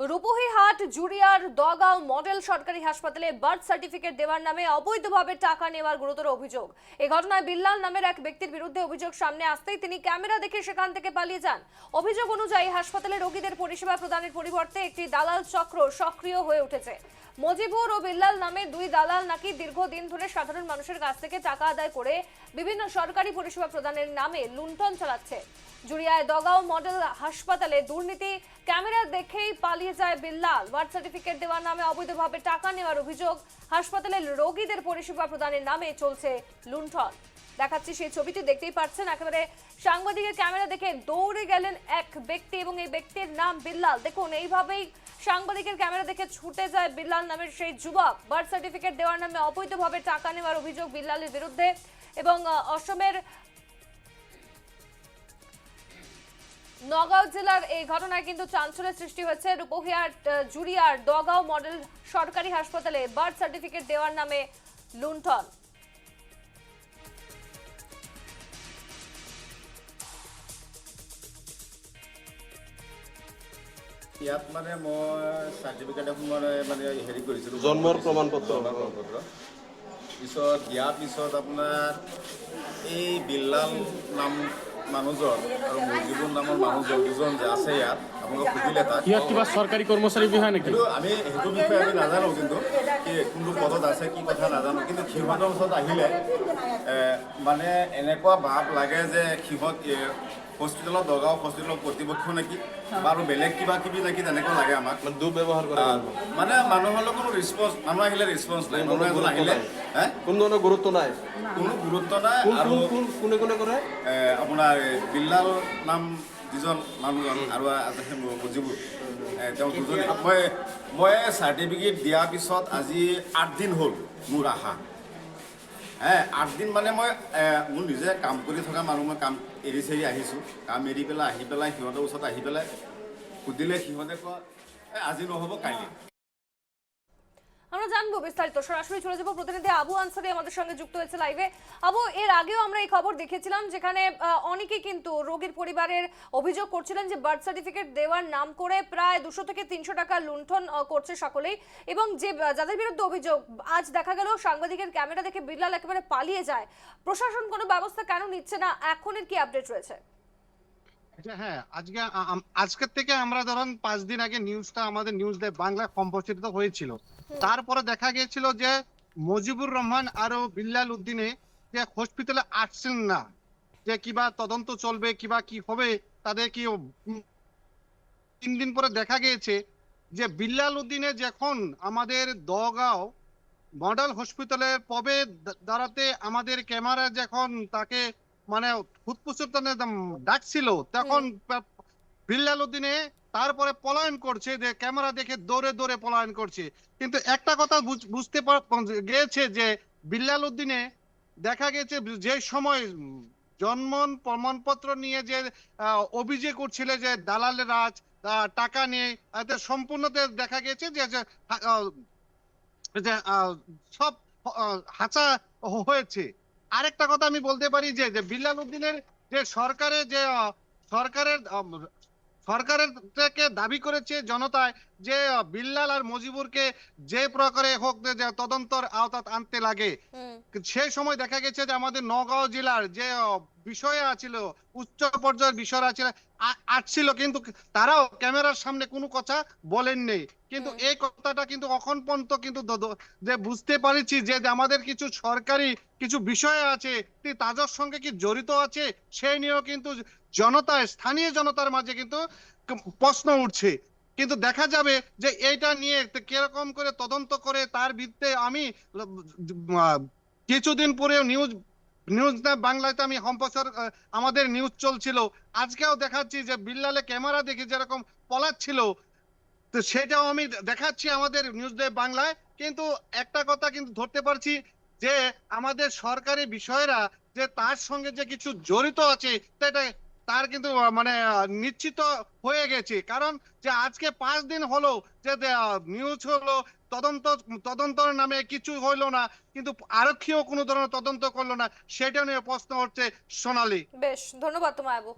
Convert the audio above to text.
রূপহীহাট জুড়িয়ার Dagaon model সরকারি হাসপাতালে birth certificate দেওয়ার নামে অবৈধভাবে টাকা নেওয়ার গুরুতর অভিযোগ। এই ঘটনায় বিল্লাল নামের এক ব্যক্তির বিরুদ্ধে অভিযোগ সামনে আসতেই তিনি ক্যামেরা দেখে সেখান থেকে পালিয়ে যান। অভিযোগ অনুযায়ী হাসপাতালে রোগীদের পরিষেবা প্রদানের পরিবর্তে একটি দালাল চক্র সক্রিয় হয়ে উঠেছে। মজিবুর ও বিল্লাল নামে দুই দালাল নাকি দীর্ঘদিন ধরে সাধারণ মানুষের কাছ থেকে টাকা আদায় করে বিভিন্ন সরকারি পরিষেবা প্রদানের নামে লুণ্ঠন চালাচ্ছে। জুড়িয়ায় দগাঁও মডেল হাসপাতালে দুর্নীতি ক্যামেরা দেখেই পালিয়ে যায় বিল্লাল। বার্থ সার্টিফিকেট দেওয়ার নামে অবৈধভাবে টাকা নেওয়ার অভিযোগ। হাসপাতালের রোগীদের পরিষেবা প্রদানের নামে চলছে লুণ্ঠন। দেখাচ্ছি সেই ছবিটি, দেখতেই পাচ্ছেন একেবারে সাংবাদিকের ক্যামেরা দেখে দৌড়ে গেলেন এক ব্যক্তি এবং এই ব্যক্তির নাম বিল্লাল। দেখুন এইভাবেই সাংবাদিকের ক্যামেরা দেখে ছুটে যায় বিল্লাল নামের সেই যুবক। বার্থ সার্টিফিকেট দেওয়ার নামে অবৈধভাবে টাকা নেওয়ার অভিযোগ বিল্লালের বিরুদ্ধে। এবং অসমের নগাঁও জেলার এই ঘটনায় কিন্তু চাঞ্চল্যের সৃষ্টি হয়েছে। রূপহীহাট জুড়িয়ার দগাঁও মডেল সরকারি হাসপাতালে বার্থ সার্টিফিকেট দেওয়ার নামে লুণ্ঠন। ইয়াত মানে মই চাৰ্টিফিকেট এখন মানে হেৰি কৰিছিলোঁ, জন্মৰ প্ৰমাণপত্ৰ। পিছত দিয়াৰ পিছত আপোনাৰ এই বিল্লাল নাম মানুহজন আৰু মজিবুৰ নামৰ মানুহজন দুজন যে আছে ইয়াত, আপোনালোকক সুধিলে তাক ইয়াত কিবা চৰকাৰী কৰ্মচাৰী বিষয়া নেকি? কিন্তু আমি সেইটো বিষয়ে আমি নাজানো, কিন্তু কোনটো পদত আছে কি কথা নাজানো। কিন্তু সিহঁতৰ ওচৰত আহিলে মানে এনেকুৱা ভাৱ লাগে যে সিহঁত হস্পিটেলত দগাঁও হস্পিটেলৰ কৰ্তৃপক্ষ নেকি বা আৰু বেলেগ কিবা কিবি নেকি, তেনেকুৱা লাগে আমাক। মানে দুৰ্ব্যৱহাৰ কৰে, মানে মানুহৰ কোনো ৰেছপন্স, মানুহ আহিলে ৰেছপন্স নাই। মানুহ এজন আহিলে কোনো ধৰণৰ গুৰুত্ব নাই, কোনো গুৰুত্ব নাই। আৰু কোনে কোনে কৰে আপোনাৰ বিল্লাল নাম যিজন মানুহজন আৰু আছে মজিবুৰ, তেওঁ দুজনে। মই চাৰ্টিফিকেট দিয়াৰ পিছত আজি 8 দিন হ'ল মোৰ আহা। 8 দিন মানে মই মোৰ নিজে কাম কৰি থকা মানুহ, মই কাম এৰি চেৰি আহিছোঁ। কাম এৰি পেলাই আহি পেলাই সিহঁতৰ ওচৰত আহি পেলাই সুধিলে সিহঁতে কয় আজি নহ'ব কাইলৈ। আমরা জানবো বিস্তারিত, সরাসরি চলে যাবো প্রতিনিধি আবু আনসারি আমাদের সঙ্গে যুক্ত হয়েছে লাইভে। আবু, এর আগেও আমরা এই খবর দেখেছিলাম যেখানে অনেকেই কিন্তু রোগীর পরিবারের অভিযোগ করছিলেন যে বার্থ সার্টিফিকেট দেওয়ার নাম করে প্রায় 200 থেকে 300 টাকা লুণ্ঠন করছে সকলেই। এবং যে যাদের বিরুদ্ধে অভিযোগ, আজ দেখা গেল সাংবাদিকের ক্যামেরা দেখে বিল্লাল একেবারে পালিয়ে যায়। প্রশাসন কোনো ব্যবস্থা কেন নিচ্ছে না, এখনের কি আপডেট রয়েছে? হ্যাঁ, আজকের থেকে আমরা ধরুন 5 দিন আগে নিউজটা আমাদের নিউজ বাংলা সম্প্রচারিত হয়েছিল। তারপরে দেখা গিয়েছিল যে মজিবুর রহমান আর বিল্লাল উদ্দিনে যে হসপিটালে আসছেন না, যে কিবা তদন্ত চলবে কিবা কি হবে তাদের কি। 3 দিন পরে দেখা গিয়েছে যে বিল্লাল উদ্দিনে যখন আমাদের দগাঁও মডেল হসপিটালের পবে দাঁড়াতে আমাদের ক্যামেরা যখন তাকে মানে ফুৎপুসুতানে ডাকছিল, তখন বিল্লাল উদ্দিনে তারপরে পলায়ন করছে, যে ক্যামেরা দেখে দৌড়ে দৌড়ে পলায়ন করছে। কিন্তু একটা কথা বুঝতে গিয়েছে যে বিল্লাল উদ্দিনে দেখা গেছে যে সময় জন্ম প্রমাণপত্র নিয়ে যে অভিযোগ করছিল যে দালালের রাজ টাকা নিয়ে, এতে সম্পূর্ণ দেখা গেছে যে সব হাঁচা হয়েছে। আরেকটা কথা আমি বলতে পারি যে বিল্লাল উদ্দিনের যে সরকারের থেকে দাবি করেছে জনতায় যে বিল্লাল আর মজিবুরকে যে প্রকারে হোক যে তদন্তর আওতায় আনতে লাগে। সেই সময় দেখা গেছে যে আমাদের নগাঁও জেলার যে বিষয় আছিল, উচ্চ পর্যায়ের বিষয় আসছিল, কিন্তু তারাও ক্যামেরার সামনে কোনো কথা বলেননি। কিন্তু এই কথাটা কিন্তু এখন পর্যন্ত কিন্তু যে বুঝতে পারছি যে আমাদের কিছু সরকারি কিছু বিষয় আছে তাদের সঙ্গে কি জড়িত আছে, সেই নিয়েও কিন্তু স্থানীয় জনতার মাঝে কিন্তু প্রশ্ন উঠছে। কিন্তু দেখা যাবে যে এইটা নিয়ে কিরকম করে তদন্ত করে তার ভিত্তিতে আমি কিছুদিন পরে নিউজ বাংলাতে আমি সম্প্রচার আমাদের নিউজ চলছিল, আজকেও দেখাচ্ছি যে বিল্লালে ক্যামেরা দেখে যেরকম পলাচ্ছিল, তো সেটাও আমি দেখাচ্ছি আমাদের নিউজ বাংলায়। কিন্তু একটা কথা কিন্তু ধরতে পারছি যে আমাদের সরকারি বিষয়রা যে তার সঙ্গে যে কিছু জড়িত আছে সেটা তার কিন্তু মানে নিশ্চিত হয়ে গেছে। কারণ যে আজকে 5 দিন হলো যে নিউজ হলো, তদন্তর নামে কিছু হইলো না, কিন্তু আরক্ষীও কোনো ধরনের তদন্ত করলো না, সেটা নিয়ে প্রশ্ন হচ্ছে। সোনালী, বেশ ধন্যবাদ তোমায় আবু।